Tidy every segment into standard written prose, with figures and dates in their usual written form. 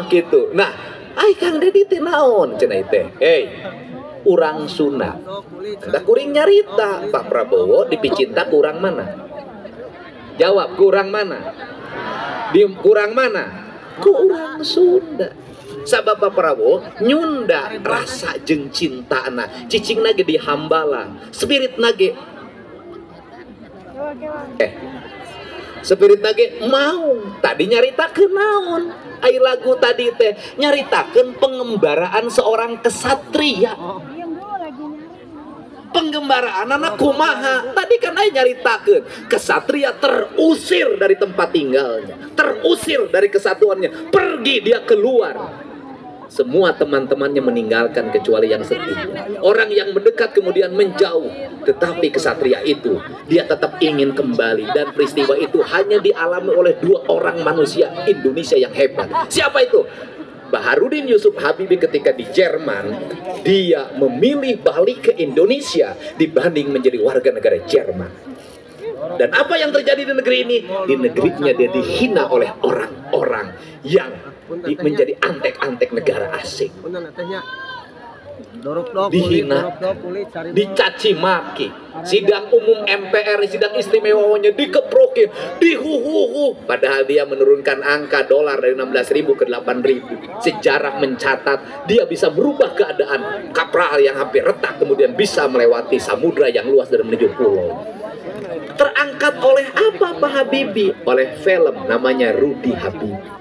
gitu. Nah, ai Kang Dedi teh naon cenah teh? Urang Sunda. Anda kuring nyarita Pak Prabowo dipicinta kurang mana? Jawab, kurang mana? Kurang mana? Kurang Sunda. Sabab Pak Prabowo nyunda rasa jeung cintana, cicing nage di hambala, spirit nage spirit nage mau tadi nyaritakeun naon? Ai lagu tadi teh nyaritakeun pengembaraan seorang kesatria. Penggembaraan anak kumaha tadi kan ai nyaritakeun kesatria terusir dari tempat tinggalnya, terusir dari kesatuannya, pergi dia keluar. Semua teman-temannya meninggalkan kecuali yang setia. Orang yang mendekat kemudian menjauh. Tetapi kesatria itu dia tetap ingin kembali. Dan peristiwa itu hanya dialami oleh 2 orang manusia Indonesia yang hebat. Siapa itu? Baharudin Yusuf Habibie ketika di Jerman, dia memilih balik ke Indonesia dibanding menjadi warga negara Jerman. Dan apa yang terjadi di negeri ini? Di negerinya dia dihina oleh orang-orang yang menjadi antek-antek negara asing. Dihina, dicaci maki, sidang umum MPR, sidang istimewanya dikeprokin, dihuhuhu. Padahal dia menurunkan angka dolar dari 16.000 ke 8.000. Sejarah mencatat dia bisa merubah keadaan kapal yang hampir retak kemudian bisa melewati samudra yang luas dan menuju pulau. Terangkat oleh apa Pak Habibie? Oleh film namanya Rudy Habibie.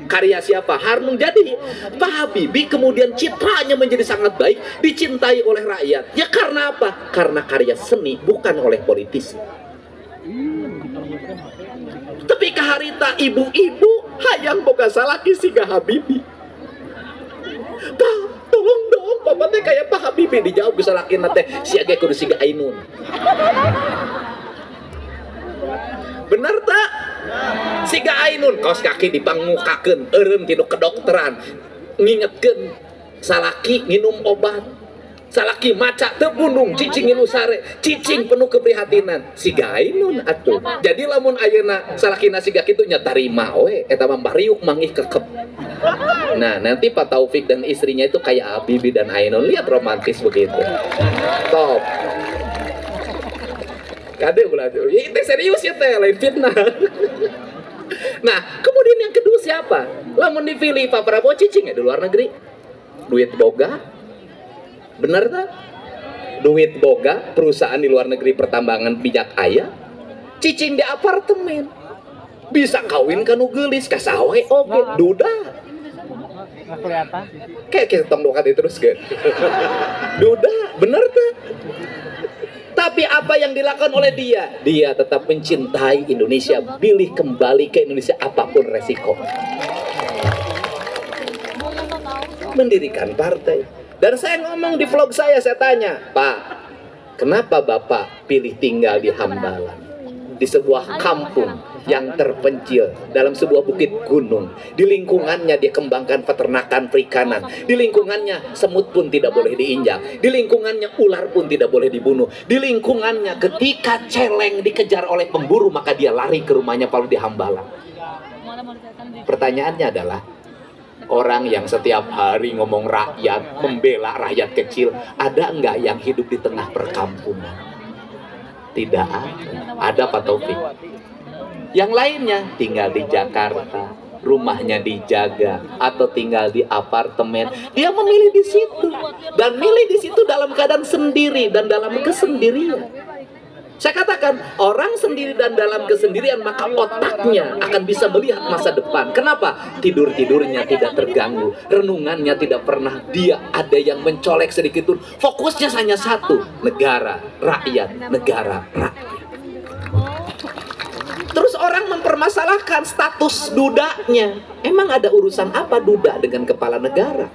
Karya siapa? Harnung. Jadi Pak Habibie kemudian citranya menjadi sangat baik, dicintai oleh rakyat. Ya karena apa? Karena karya seni, bukan oleh politisi. Tapi kaharita ibu-ibu hayang boga salaki siga Habibie. Pak, tolong dong, Bapak teh kayak Pak Habibie. Dijawab bisa laki nate siaga kudu siga Ainun. Bener tak? Siga Ainun kaos kaki dipangmukakeun eureun tinu kedokteran ngingetkeun salaki nginum obat, salaki maca teu bundung cicing nginum sare, cicing penuh keprihatinan. Siga Ainun atuh. Jadi lamun ayeuna salakina siga kitu nya tarima we eta mah bariuk mangih kekep. Nah, nanti Pak Taufik dan istrinya itu kayak Habibie dan Ainun, lihat romantis begitu. Top. Kade ulah tuh. Ya itu serius ya teh, lain fitnah. Nah, kemudian yang kedua siapa? Lamun dipilih Pak Prabowo cicing ya di luar negeri. Duit boga. Bener tak? Duit boga, perusahaan di luar negeri pertambangan bijak aya. Cicing di apartemen. Bisa kawin kanu geulis ka sawe oge, duda. Nggak kelihatan. Kayak kita tong dokati terus ke. Duda, bener tak? Tapi apa yang dilakukan oleh dia? Dia tetap mencintai Indonesia, pilih kembali ke Indonesia apapun resiko. Mendirikan partai. Dan saya ngomong di vlog saya tanya, Pak, kenapa Bapak pilih tinggal di Hambalang? Di sebuah kampung yang terpencil dalam sebuah bukit gunung. Di lingkungannya dia kembangkan peternakan perikanan. Di lingkungannya semut pun tidak boleh diinjak. Di lingkungannya ular pun tidak boleh dibunuh. Di lingkungannya ketika celeng dikejar oleh pemburu maka dia lari ke rumahnya Palu di Hambalang. Pertanyaannya adalah, orang yang setiap hari ngomong rakyat, membela rakyat kecil, ada enggak yang hidup di tengah perkampungan? Tidak ada. Ada Pak Taufik. Yang lainnya tinggal di Jakarta, rumahnya dijaga, atau tinggal di apartemen. Dia memilih di situ dan milih di situ dalam keadaan sendiri dan dalam kesendirian. Saya katakan, orang sendiri dan dalam kesendirian maka otaknya akan bisa melihat masa depan. Kenapa? Tidur-tidurnya tidak terganggu, renungannya tidak pernah dia ada yang mencolek sedikit pun. Fokusnya hanya satu, negara, rakyat, negara, rakyat. Terus orang mempermasalahkan status dudanya. Emang ada urusan apa duda dengan kepala negara?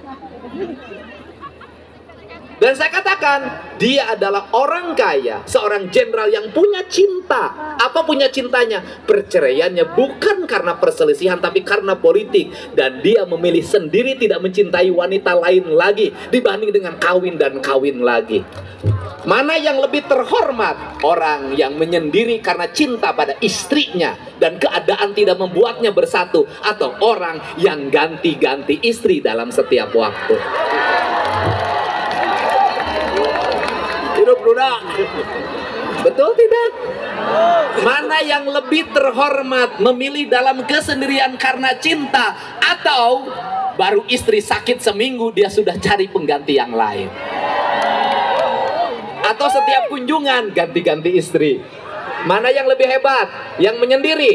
Dan saya katakan, dia adalah orang kaya, seorang jenderal yang punya cinta. Apa punya cintanya? Perceraiannya bukan karena perselisihan, tapi karena politik. Dan dia memilih sendiri tidak mencintai wanita lain lagi, dibanding dengan kawin dan kawin lagi. Mana yang lebih terhormat? Orang yang menyendiri karena cinta pada istrinya dan keadaan tidak membuatnya bersatu, atau orang yang ganti-ganti istri dalam setiap waktu? Hidup lunak. Betul tidak? Mana yang lebih terhormat? Memilih dalam kesendirian karena cinta, atau baru istri sakit seminggu dia sudah cari pengganti yang lain? Atau setiap kunjungan ganti-ganti istri? Mana yang lebih hebat? Yang menyendiri?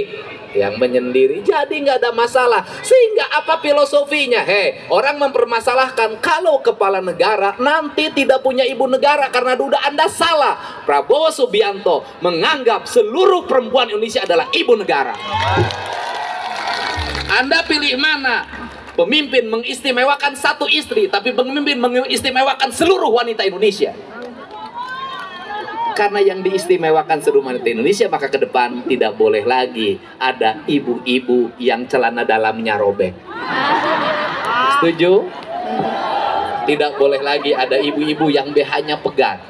Yang menyendiri. Jadi nggak ada masalah. Sehingga apa filosofinya? Orang mempermasalahkan kalau kepala negara nanti tidak punya ibu negara karena duda Anda salah. Prabowo Subianto menganggap seluruh perempuan Indonesia adalah ibu negara. Anda pilih mana? Pemimpin mengistimewakan satu istri, tapi pemimpin mengistimewakan seluruh wanita Indonesia. Karena yang diistimewakan seluruh wanita Indonesia, maka ke depan tidak boleh lagi ada ibu-ibu yang celana dalamnya robek. Setuju? Tidak boleh lagi ada ibu-ibu yang BH-nya pegat.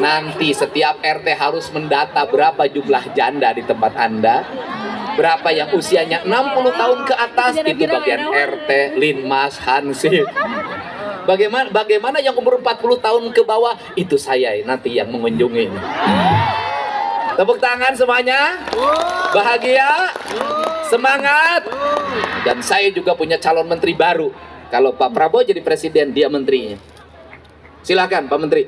Nanti setiap RT harus mendata berapa jumlah janda di tempat Anda, berapa yang usianya 60 tahun ke atas, itu bagian RT, Linmas, Hansip. Bagaimana yang umur 40 tahun ke bawah, itu saya nanti yang mengunjungi. Tepuk tangan semuanya. Bahagia, semangat. Dan saya juga punya calon menteri baru. Kalau Pak Prabowo jadi presiden, dia menterinya. Silakan Pak Menteri.